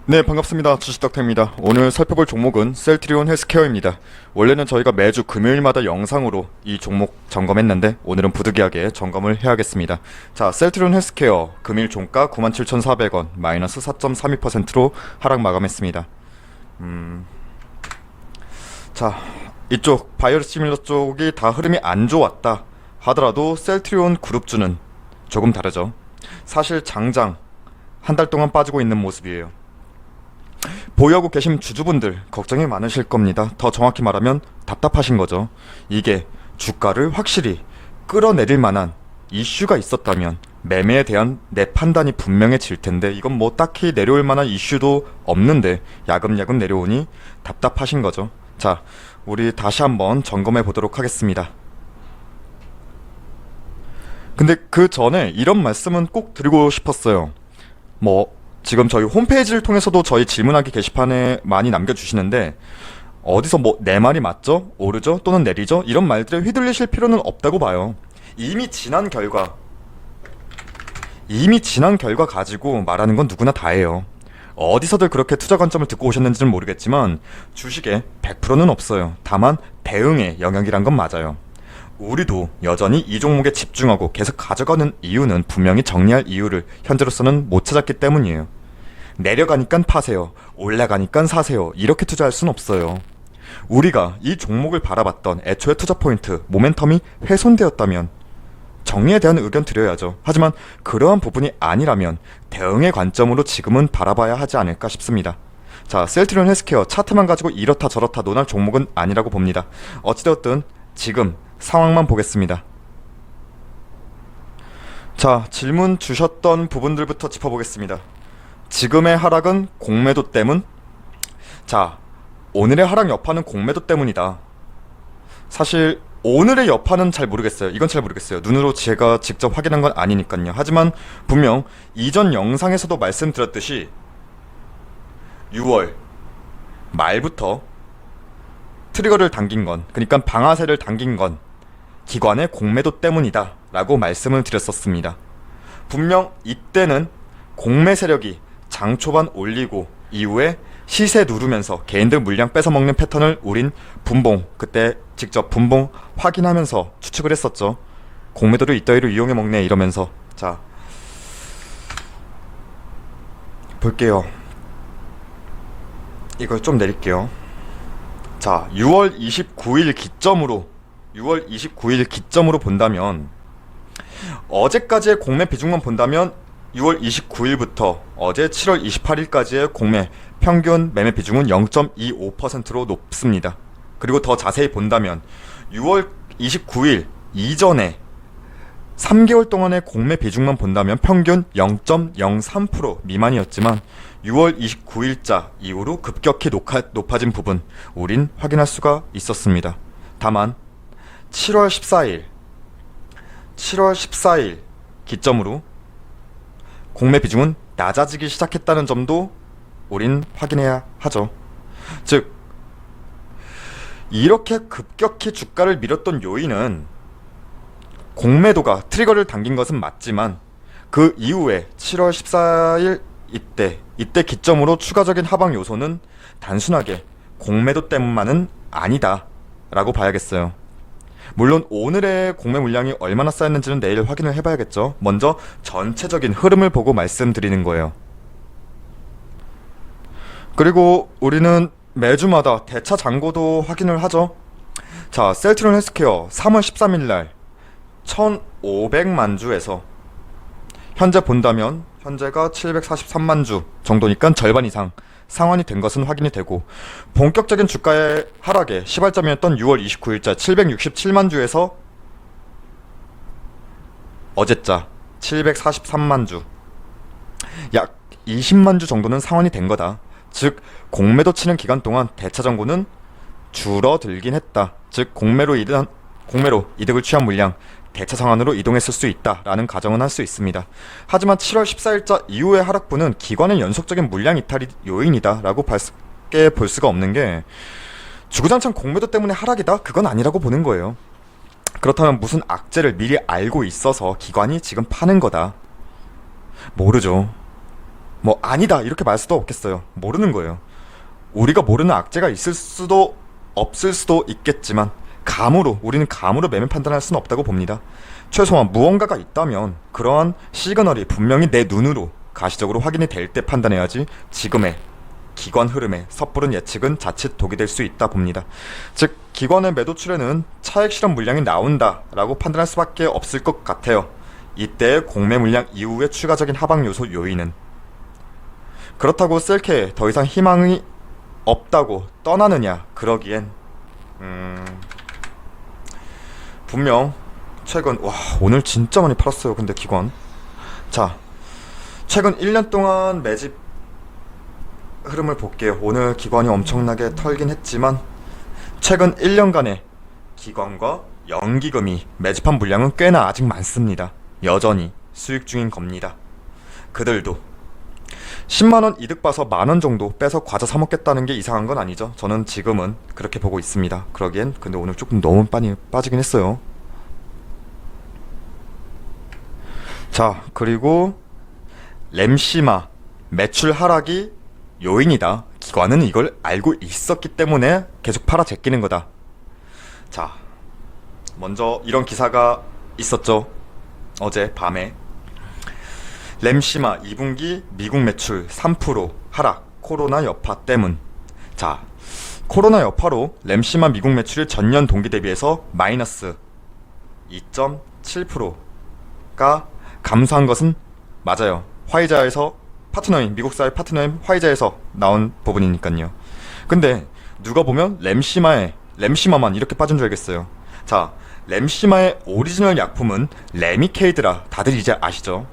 네, 반갑습니다. 주식닥터입니다. 오늘 살펴볼 종목은 셀트리온 헬스케어입니다. 원래는 저희가 매주 금요일마다 영상으로 이 종목 점검했는데 오늘은 부득이하게 점검을 해야겠습니다. 자, 셀트리온 헬스케어 금일 종가 97,400원 마이너스 4.32%로 하락 마감했습니다. 자, 이쪽 바이오스 시밀러 쪽이 다 흐름이 안 좋았다 하더라도 셀트리온 그룹주는 조금 다르죠. 사실 장장 한 달 동안 빠지고 있는 모습이에요. 보유하고 계신 주주분들 걱정이 많으실 겁니다. 더 정확히 말하면 답답하신 거죠. 이게 주가를 확실히 끌어내릴 만한 이슈가 있었다면 매매에 대한 내 판단이 분명해질 텐데 이건 뭐 딱히 내려올 만한 이슈도 없는데 야금야금 내려오니 답답하신 거죠. 자, 우리 다시 한번 점검해 보도록 하겠습니다. 근데 그 전에 이런 말씀은 꼭 드리고 싶었어요. 지금 저희 홈페이지를 통해서도 저희 질문하기 게시판에 많이 남겨주시는데 어디서 내 말이 맞죠? 오르죠? 또는 내리죠? 이런 말들에 휘둘리실 필요는 없다고 봐요. 이미 지난 결과 가지고 말하는 건 누구나 다 해요. 어디서들 그렇게 투자 관점을 듣고 오셨는지는 모르겠지만 주식에 100%는 없어요. 다만 대응의 영역이란 건 맞아요. 우리도 여전히 이 종목에 집중하고 계속 가져가는 이유는 분명히 정리할 이유를 현재로서는 못 찾았기 때문이에요. 내려가니까 파세요, 올라가니까 사세요, 이렇게 투자할 순 없어요. 우리가 이 종목을 바라봤던 애초의 투자 포인트, 모멘텀이 훼손되었다면 정리에 대한 의견 드려야죠. 하지만 그러한 부분이 아니라면 대응의 관점으로 지금은 바라봐야 하지 않을까 싶습니다. 자, 셀트리온 헬스케어 차트만 가지고 이렇다 저렇다 논할 종목은 아니라고 봅니다. 어찌되었든 지금 상황만 보겠습니다. 자, 질문 주셨던 부분들부터 짚어보겠습니다. 지금의 하락은 공매도 때문? 자, 오늘의 하락 여파는 공매도 때문이다. 사실 오늘의 여파는 잘 모르겠어요. 이건 잘 모르겠어요. 눈으로 제가 직접 확인한 건 아니니까요. 하지만 분명 이전 영상에서도 말씀드렸듯이 6월 말부터 트리거를 당긴 건, 그러니까 방아쇠를 당긴 건 기관의 공매도 때문이다 라고 말씀을 드렸었습니다. 분명 이때는 공매 세력이 장 초반 올리고 이후에 시세 누르면서 개인들 물량 뺏어먹는 패턴을 우린 그때 직접 분봉 확인하면서 추측을 했었죠. 공매도를 이따위로 이용해먹네 이러면서. 자, 볼게요. 이걸 좀 내릴게요. 자, 6월 29일 기점으로 본다면 어제까지의 공매 비중만 본다면 6월 29일부터 어제 7월 28일까지의 공매 평균 매매 비중은 0.25%로 높습니다. 그리고 더 자세히 본다면 6월 29일 이전에 3개월 동안의 공매 비중만 본다면 평균 0.03% 미만이었지만 6월 29일자 이후로 급격히 높아진 부분 우린 확인할 수가 있었습니다. 다만 7월 14일 기점으로 공매 비중은 낮아지기 시작했다는 점도 우린 확인해야 하죠. 즉, 이렇게 급격히 주가를 밀었던 요인은 공매도가 트리거를 당긴 것은 맞지만 그 이후에 7월 14일 이때 기점으로 추가적인 하방 요소는 단순하게 공매도 때문만은 아니다 라고 봐야겠어요. 물론 오늘의 공매 물량이 얼마나 쌓였는지는 내일 확인을 해봐야겠죠. 먼저 전체적인 흐름을 보고 말씀드리는 거예요. 그리고 우리는 매주마다 대차 잔고도 확인을 하죠. 자, 셀트리온 헬스케어 3월 13일날 1500만 주에서 현재 본다면 현재가 743만 주 정도니까 절반 이상 상환이 된 것은 확인이 되고, 본격적인 주가의 하락의 시발점이었던 6월 29일자 767만 주에서 어제자 743만 주, 약 20만 주 정도는 상환이 된 거다. 즉 공매도 치는 기간 동안 대차 잔고는 줄어들긴 했다. 즉 공매로 이득을 취한 물량 대차 상환으로 이동했을 수 있다라는 가정은 할 수 있습니다. 하지만 7월 14일자 이후의 하락분은 기관의 연속적인 물량 이탈이 요인이다라고 밝게 볼 수가 없는 게, 주구장창 공매도 때문에 하락이다? 그건 아니라고 보는 거예요. 그렇다면 무슨 악재를 미리 알고 있어서 기관이 지금 파는 거다? 모르죠. 뭐 아니다 이렇게 말 수도 없겠어요. 모르는 거예요. 우리가 모르는 악재가 있을 수도 없을 수도 있겠지만 우리는 감으로 매매 판단할 수는 없다고 봅니다. 최소한 무언가가 있다면 그러한 시그널이 분명히 내 눈으로 가시적으로 확인이 될 때 판단해야지 지금의 기관 흐름에 섣부른 예측은 자칫 독이 될 수 있다 봅니다. 즉 기관의 매도출에는 차익 실현 물량이 나온다라고 판단할 수밖에 없을 것 같아요. 이때의 공매 물량 이후의 추가적인 하방 요소 요인은 그렇다고 셀케에 더 이상 희망이 없다고 떠나느냐 그러기엔 분명 최근 오늘 진짜 많이 팔았어요. 근데 기관 자 최근 1년 동안 매집 흐름을 볼게요. 오늘 기관이 엄청나게 털긴 했지만 최근 1년간의 기관과 연기금이 매집한 물량은 꽤나 아직 많습니다. 여전히 수익 중인 겁니다. 그들도 10만원 이득 봐서 만원 정도 빼서 과자 사 먹겠다는 게 이상한 건 아니죠. 저는 지금은 그렇게 보고 있습니다. 그러기엔 근데 오늘 조금 너무 많이 빠지긴 했어요. 자 그리고 램시마 매출 하락이 요인이다. 기관은 이걸 알고 있었기 때문에 계속 팔아 제끼는 거다. 자 먼저 이런 기사가 있었죠. 어제 밤에 램시마 2분기 미국 매출 3% 하락 코로나 여파 때문. 자 코로나 여파로 램시마 미국 매출이 전년 동기 대비해서 마이너스 2.7%가 감소한 것은 맞아요. 화이자에서 파트너인 미국사의 파트너인 화이자에서 나온 부분이니까요. 근데 누가 보면 램시마만 이렇게 빠진 줄 알겠어요. 자 램시마의 오리지널 약품은 레미케이드라 다들 이제 아시죠?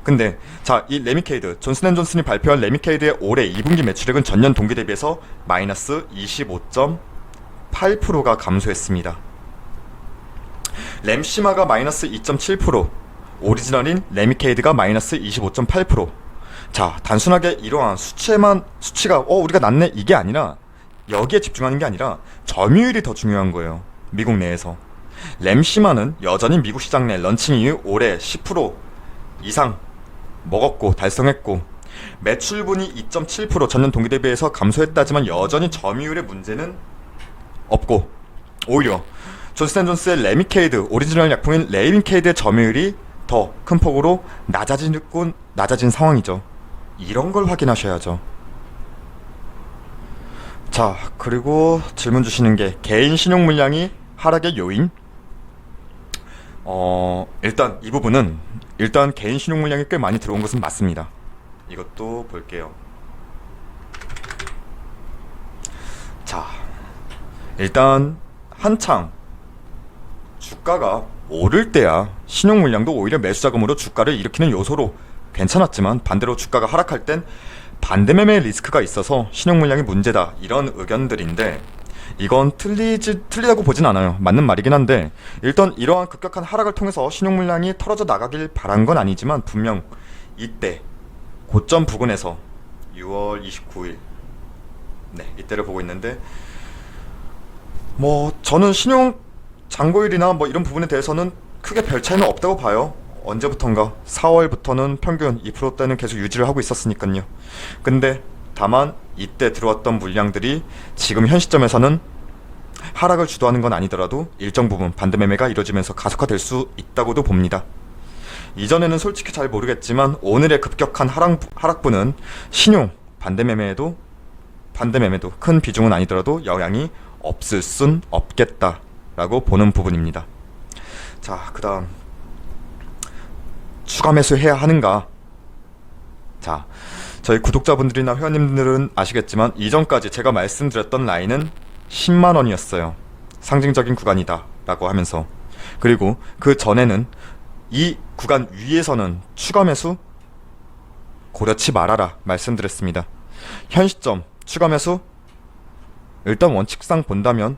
근데 자 이 레미케이드 존슨앤존슨이 발표한 레미케이드의 올해 2분기 매출액은 전년 동기 대비해서 마이너스 25.8%가 감소했습니다. 램시마가 마이너스 2.7%, 오리지널인 레미케이드가 마이너스 25.8%. 자 단순하게 이러한 수치가 우리가 낮네 이게 아니라 여기에 집중하는 게 아니라 점유율이 더 중요한 거예요. 미국 내에서 램시마는 여전히 미국 시장 내 런칭 이후 올해 10% 이상 먹었고 달성했고 매출분이 2.7% 전년 동기 대비해서 감소했다지만 여전히 점유율의 문제는 없고 오히려 존슨앤존스의 레미케이드 오리지널 약품인 레미케이드의 점유율이 더 큰 폭으로 낮아진 상황이죠. 이런 걸 확인하셔야죠. 자 그리고 질문 주시는 게 개인 신용 물량이 하락의 요인. 일단 이 부분은 개인 신용 물량이 꽤 많이 들어온 것은 맞습니다. 이것도 볼게요. 자 일단 한창 주가가 오를 때야 신용 물량도 오히려 매수 자금으로 주가를 일으키는 요소로 괜찮았지만 반대로 주가가 하락할 땐 반대 매매 리스크가 있어서 신용 물량이 문제다 이런 의견들인데 이건 틀리다고 보진 않아요. 맞는 말이긴 한데 일단 이러한 급격한 하락을 통해서 신용 물량이 털어져 나가길 바란 건 아니지만 분명 이때 고점 부근에서 6월 29일 이때를 보고 있는데 저는 신용 잔고율이나 이런 부분에 대해서는 크게 별 차이는 없다고 봐요. 언제부턴가 4월부터는 평균 2%대는 계속 유지를 하고 있었으니까요. 근데 다만 이때 들어왔던 물량들이 지금 현 시점에서는 하락을 주도하는 건 아니더라도 일정 부분 반대 매매가 이루어지면서 가속화될 수 있다고도 봅니다. 이전에는 솔직히 잘 모르겠지만 오늘의 급격한 하락분은 신용 반대 매매도 큰 비중은 아니더라도 영향이 없을 순 없겠다라고 보는 부분입니다. 자, 그 다음 추가 매수해야 하는가? 자, 저희 구독자분들이나 회원님들은 아시겠지만 이전까지 제가 말씀드렸던 라인은 10만원이었어요. 상징적인 구간이다 라고 하면서 그리고 그 전에는 이 구간 위에서는 추가 매수 고려치 말아라 말씀드렸습니다. 현 시점 추가 매수 일단 원칙상 본다면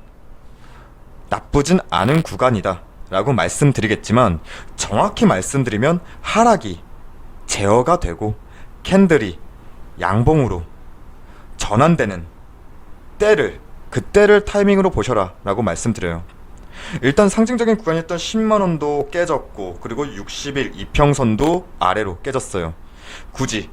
나쁘진 않은 구간이다 라고 말씀드리겠지만 정확히 말씀드리면 하락이 제어가 되고 캔들이 양봉으로 전환되는 그때를 타이밍으로 보셔라 라고 말씀드려요. 일단 상징적인 구간이었던 10만원도 깨졌고 그리고 60일 이평선도 아래로 깨졌어요. 굳이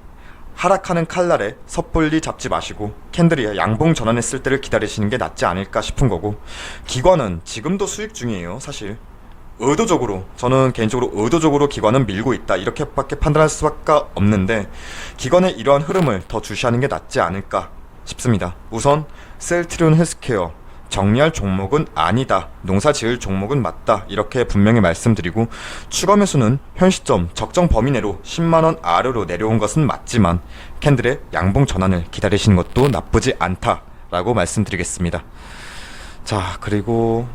하락하는 칼날에 섣불리 잡지 마시고 캔들이 양봉 전환했을 때를 기다리시는 게 낫지 않을까 싶은 거고, 기관은 지금도 수익 중이에요. 사실 의도적으로, 저는 개인적으로 의도적으로 기관은 밀고 있다 이렇게밖에 판단할 수밖에 없는데, 기관의 이러한 흐름을 더 주시하는 게 낫지 않을까 싶습니다. 우선 셀트리온 헬스케어 정리할 종목은 아니다, 농사 지을 종목은 맞다 이렇게 분명히 말씀드리고, 추가 매수는 현 시점 적정 범위 내로 10만원 아래로 내려온 것은 맞지만 캔들의 양봉 전환을 기다리시는 것도 나쁘지 않다라고 말씀드리겠습니다. 자, 그리고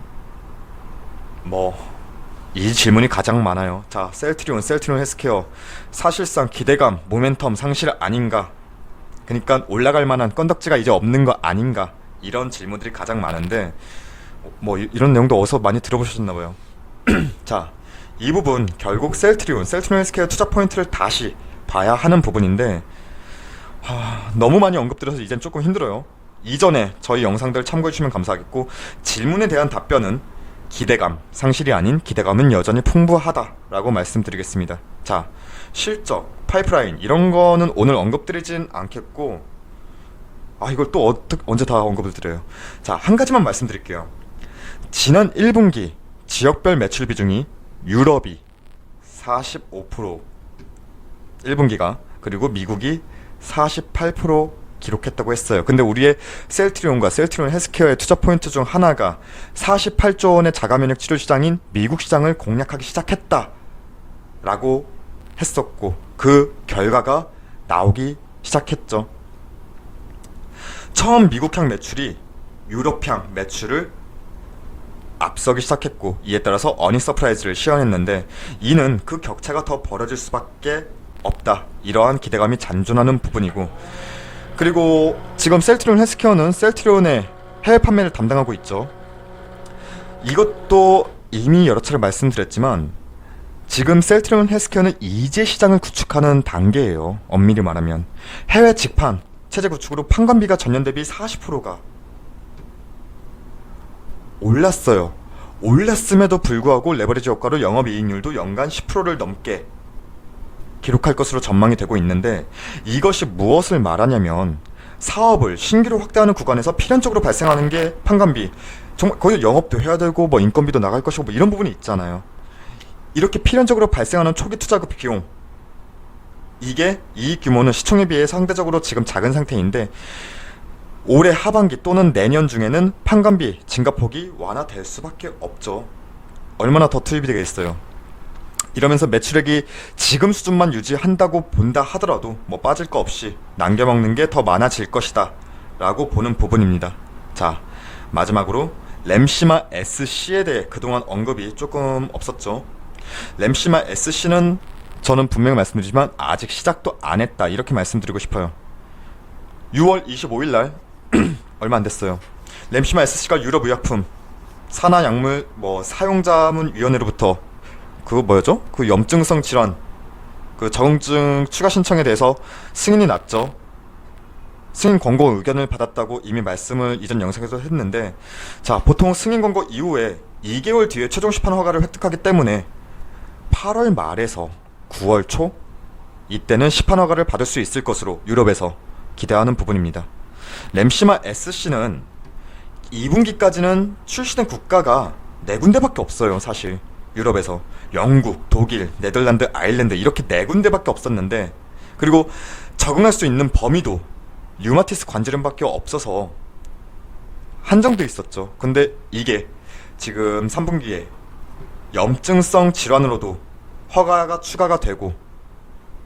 이 질문이 가장 많아요. 자, 셀트리온 헬스케어 사실상 기대감 모멘텀 상실 아닌가, 그러니까 올라갈 만한 건덕지가 이제 없는 거 아닌가, 이런 질문들이 가장 많은데, 이런 내용도 어디서 많이 들어보셨나봐요. 자, 이 부분 결국 셀트리온 헬스케어 투자 포인트를 다시 봐야 하는 부분인데, 너무 많이 언급드려서 이젠 조금 힘들어요. 이전에 저희 영상들 참고해주시면 감사하겠고, 질문에 대한 답변은 기대감 상실이 아닌 기대감은 여전히 풍부하다라고 말씀드리겠습니다. 자, 실적, 파이프라인 이런 거는 오늘 언급드리진 않겠고, 이걸 또 언제 다 언급을 드려요. 자, 한 가지만 말씀드릴게요. 지난 1분기 지역별 매출 비중이 유럽이 45%, 1분기가, 그리고 미국이 48% 기록했다고 했어요. 근데 우리의 셀트리온 헬스케어의 투자 포인트 중 하나가 48조 원의 자가면역 치료 시장인 미국 시장을 공략하기 시작했다 라고 했었고, 그 결과가 나오기 시작했죠. 처음 미국향 매출이 유럽향 매출을 앞서기 시작했고, 이에 따라서 어닝 서프라이즈를 시현했는데, 이는 그 격차가 더 벌어질 수밖에 없다, 이러한 기대감이 잔존하는 부분이고, 그리고 지금 셀트리온 헬스케어는 셀트리온의 해외 판매를 담당하고 있죠. 이것도 이미 여러 차례 말씀드렸지만 지금 셀트리온 헬스케어는 이제 시장을 구축하는 단계예요. 엄밀히 말하면 해외 직판 체제 구축으로 판관비가 전년 대비 40%가 올랐어요. 올랐음에도 불구하고 레버리지 효과로 영업이익률도 연간 10%를 넘게 기록할 것으로 전망이 되고 있는데, 이것이 무엇을 말하냐면 사업을 신규로 확대하는 구간에서 필연적으로 발생하는 게 판관비, 정말 거기 영업도 해야 되고 인건비도 나갈 것이고 이런 부분이 있잖아요. 이렇게 필연적으로 발생하는 초기 투자급 비용, 이게 이익 규모는 시총에 비해 상대적으로 지금 작은 상태인데, 올해 하반기 또는 내년 중에는 판관비 증가폭이 완화될 수밖에 없죠. 얼마나 더 투입이 되겠어요. 이러면서 매출액이 지금 수준만 유지한다고 본다 하더라도 빠질 거 없이 남겨먹는 게 더 많아질 것이다 라고 보는 부분입니다. 자, 마지막으로 램시마 SC에 대해 그동안 언급이 조금 없었죠. 램시마 SC는 저는 분명히 말씀드리지만 아직 시작도 안 했다 이렇게 말씀드리고 싶어요. 6월 25일날 얼마 안 됐어요. 램시마 SC가 유럽의약품 산하약물 사용자문위원회로부터 그 염증성 질환 적응증 추가 신청에 대해서 승인이 났죠. 승인 권고 의견을 받았다고 이미 말씀을 이전 영상에서 했는데, 자, 보통 승인 권고 이후에 2개월 뒤에 최종 시판 허가를 획득하기 때문에 8월 말에서 9월 초 이때는 시판 허가를 받을 수 있을 것으로 유럽에서 기대하는 부분입니다. 램시마 SC는 2분기까지는 출시된 국가가 4군데밖에 없어요. 사실 유럽에서 영국, 독일, 네덜란드, 아일랜드 이렇게 4군데밖에 없었는데, 그리고 적응할 수 있는 범위도 류마티스 관절염밖에 없어서 한정돼 있었죠. 근데 이게 지금 3분기에 염증성 질환으로도 허가가 추가가 되고,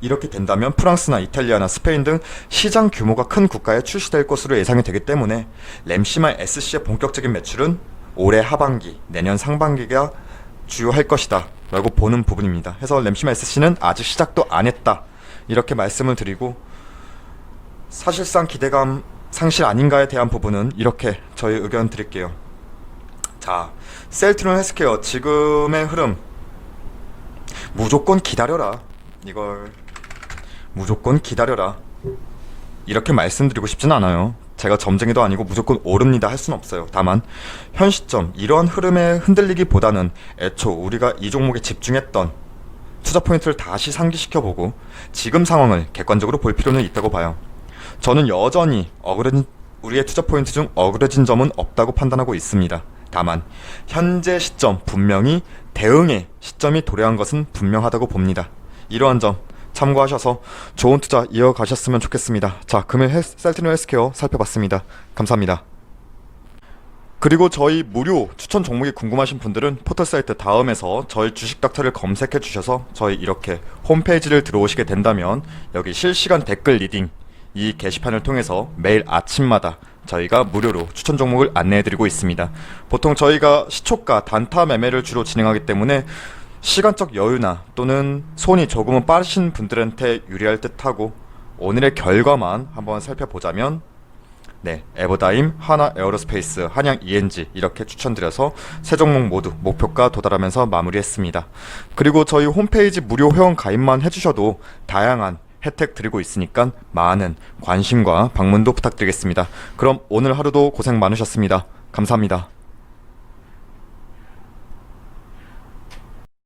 이렇게 된다면 프랑스나 이탈리아나 스페인 등 시장 규모가 큰 국가에 출시될 것으로 예상이 되기 때문에 램시마 SC의 본격적인 매출은 올해 하반기, 내년 상반기가 주요할 것이다 라고 보는 부분입니다. 해서 램시마 SC는 아직 시작도 안 했다 이렇게 말씀을 드리고, 사실상 기대감 상실 아닌가에 대한 부분은 이렇게 저희 의견 드릴게요. 자, 셀트리온 헬스케어 지금의 흐름 무조건 기다려라, 이걸 무조건 기다려라 이렇게 말씀드리고 싶진 않아요. 제가 점쟁이도 아니고 무조건 오릅니다 할 수는 없어요. 다만 현 시점 이러한 흐름에 흔들리기보다는 애초 우리가 이 종목에 집중했던 투자 포인트를 다시 상기시켜보고 지금 상황을 객관적으로 볼 필요는 있다고 봐요. 저는 여전히 우리의 투자 포인트 중 어그러진 점은 없다고 판단하고 있습니다. 다만 현재 시점 분명히 대응의 시점이 도래한 것은 분명하다고 봅니다. 이러한 점 참고하셔서 좋은 투자 이어가셨으면 좋겠습니다. 자, 금일 셀트리온 헬스케어 살펴봤습니다. 감사합니다. 그리고 저희 무료 추천 종목이 궁금하신 분들은 포털사이트 다음에서 저희 주식닥터를 검색해 주셔서 저희 이렇게 홈페이지를 들어오시게 된다면 여기 실시간 댓글 리딩 이 게시판을 통해서 매일 아침마다 저희가 무료로 추천 종목을 안내해드리고 있습니다. 보통 저희가 시초가 단타 매매를 주로 진행하기 때문에 시간적 여유나 또는 손이 조금은 빠르신 분들한테 유리할 듯하고 오늘의 결과만 한번 살펴보자면 에버다임, 하나 에어로스페이스, 한양 ENG 이렇게 추천드려서 세 종목 모두 목표가 도달하면서 마무리했습니다. 그리고 저희 홈페이지 무료 회원 가입만 해주셔도 다양한 혜택 드리고 있으니까 많은 관심과 방문도 부탁드리겠습니다. 그럼 오늘 하루도 고생 많으셨습니다. 감사합니다.